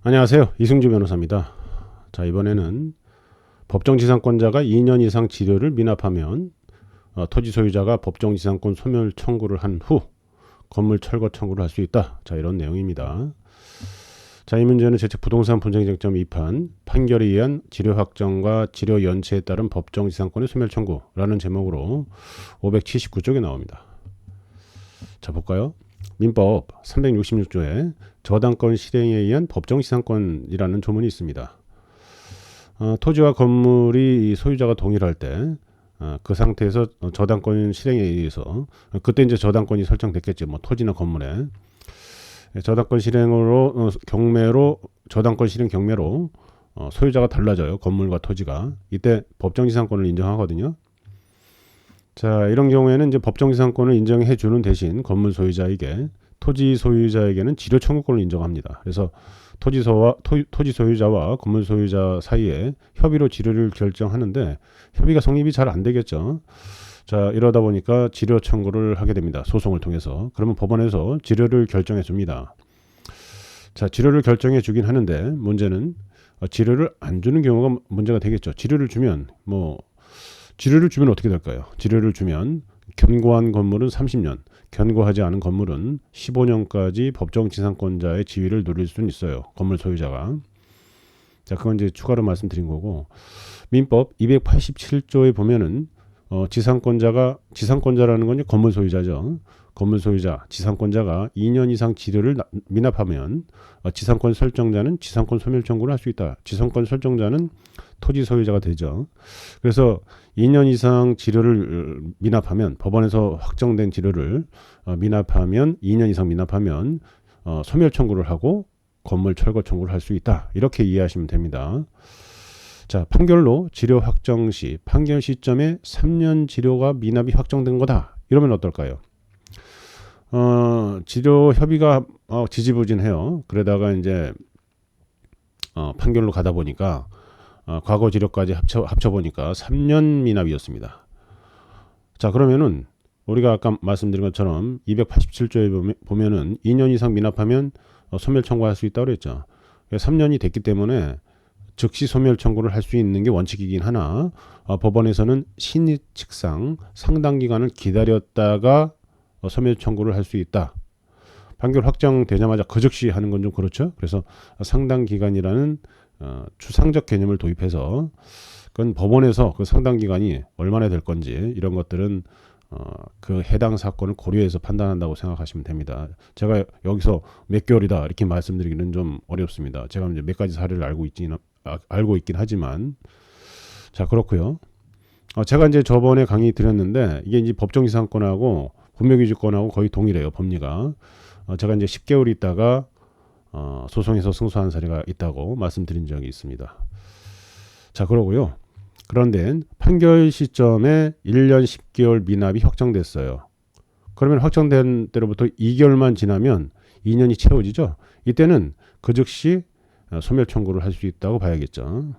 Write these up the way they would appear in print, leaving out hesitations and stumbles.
안녕하세요. 이승주 변호사입니다. 자, 이번에는 법정지상권자가 2년 이상 지료를 미납하면 토지 소유자가 법정지상권 소멸 청구를 한 후 건물 철거 청구를 할 수 있다. 자, 이런 내용입니다. 자, 이 문제는 재택부동산 분쟁쟁점 2판 판결에 의한 지료 확정과 지료 연체에 따른 법정지상권의 소멸 청구라는 제목으로 579쪽에 나옵니다. 자, 볼까요? 민법 366조에 저당권 실행에 의한 법정지상권이라는 조문이 있습니다. 토지와 건물이 소유자가 동일할 때 그 상태에서 저당권 실행에 의해서 그때 이제 저당권이 설정됐겠지. 뭐 토지나 건물에 저당권 실행으로 경매로 저당권 실행 경매로 소유자가 달라져요. 건물과 토지가. 이때 법정지상권을 인정하거든요. 자, 이런 경우에는 이제 법정지상권을 인정해 주는 대신 건물 소유자에게 토지 소유자에게는 지료 청구권을 인정합니다. 그래서 토지 소유자와 건물 소유자 사이에 협의로 지료를 결정하는데 협의가 성립이 잘 안 되겠죠. 자, 이러다 보니까 지료 청구를 하게 됩니다. 소송을 통해서. 그러면 법원에서 지료를 결정해 줍니다. 자, 지료를 결정해 주긴 하는데 문제는 지료를 안 주는 경우가 문제가 되겠죠. 지료를 주면 어떻게 될까요? 지료를 주면 견고한 건물은 30년, 견고하지 않은 건물은 15년까지 법정지상권자의 지위를 누릴 수는 있어요. 건물 소유자가. 자, 그건 이제 추가로 말씀드린 거고, 민법 287조에 보면은 지상권자라는 건 건물 소유자죠. 건물 소유자, 지상권자가 2년 이상 지료를 미납하면 지상권 설정자는 지상권 소멸 청구를 할 수 있다. 지상권 설정자는 토지 소유자가 되죠. 그래서 2년 이상 지료를 미납하면 법원에서 확정된 지료를 미납하면 2년 이상 미납하면 소멸 청구를 하고 건물 철거 청구를 할 수 있다. 이렇게 이해하시면 됩니다. 자, 판결로 지료 확정 시 판결 시점에 3년 지료가 미납이 확정된 거다. 이러면 어떨까요? 지료 협의가 지지부진해요. 그러다가 이제 판결로 가다 보니까 과거 지료까지 합쳐보니까 3년 미납이었습니다. 자, 그러면은 우리가 아까 말씀드린 것처럼 287조에 보면은 2년 이상 미납하면 소멸 청구할 수 있다고 그랬죠. 3년이 됐기 때문에 즉시 소멸 청구를 할 수 있는 게 원칙이긴 하나 법원에서는 신의 측상 상당 기간을 기다렸다가 소멸 청구를 할 수 있다. 판결 확정되자마자 그 즉시 하는 건 좀 그렇죠. 그래서 상당 기간이라는 추상적 개념을 도입해서 그건 법원에서 그 상당 기간이 얼마나 될 건지 이런 것들은 그 해당 사건을 고려해서 판단한다고 생각하시면 됩니다. 제가 여기서 몇 개월이다 이렇게 말씀드리기는 좀 어렵습니다. 제가 이제 몇 가지 사례를 알고 있긴 하지만 자, 그렇고요. 제가 이제 저번에 강의 드렸는데 이게 이제 법정지상권하고 분묘기준권하고 거의 동일해요. 법리가. 제가 이제 10개월 있다가 소송에서 승소한 사례가 있다고 말씀드린 적이 있습니다. 자, 그러고요. 그런데 판결 시점에 1년 10개월 미납이 확정됐어요. 그러면 확정된 때로부터 2개월만 지나면 2년이 채워지죠. 이때는 그 즉시 소멸 청구를 할 수 있다고 봐야겠죠.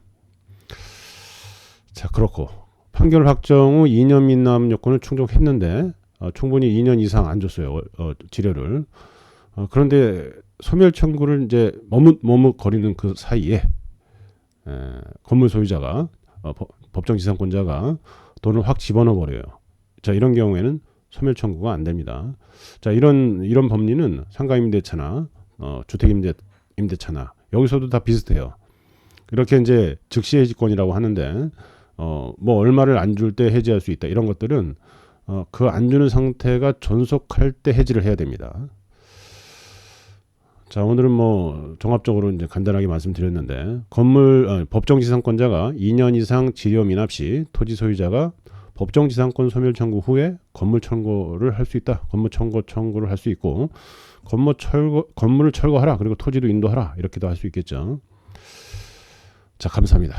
자, 그렇고 판결 확정 후 2년 미납 요건을 충족했는데 충분히 2년 이상 안 줬어요. 지료를. 그런데 소멸 청구를 이제 머뭇거리는 그 사이에 건물 소유자가 법정지상권자가 돈을 확 집어넣어 버려요. 자, 이런 경우에는 소멸 청구가 안 됩니다. 자, 이런 법리는 상가임대차나 주택임대차나 여기서도 다 비슷해요. 이렇게 이제 즉시 해지권이라고 하는데 뭐 얼마를 안 줄 때 해지할 수 있다. 이런 것들은 그 안 주는 상태가 존속할 때 해지를 해야 됩니다. 자, 오늘은 뭐 종합적으로 이제 간단하게 말씀드렸는데 법정지상권자가 2년 이상 지료 미납 시 토지 소유자가 법정지상권 소멸 청구 후에 건물 청구를 할 수 있다. 건물 청구를 할 수 있고 건물을 철거하라. 그리고 토지도 인도하라. 이렇게도 할 수 있겠죠. 자, 감사합니다.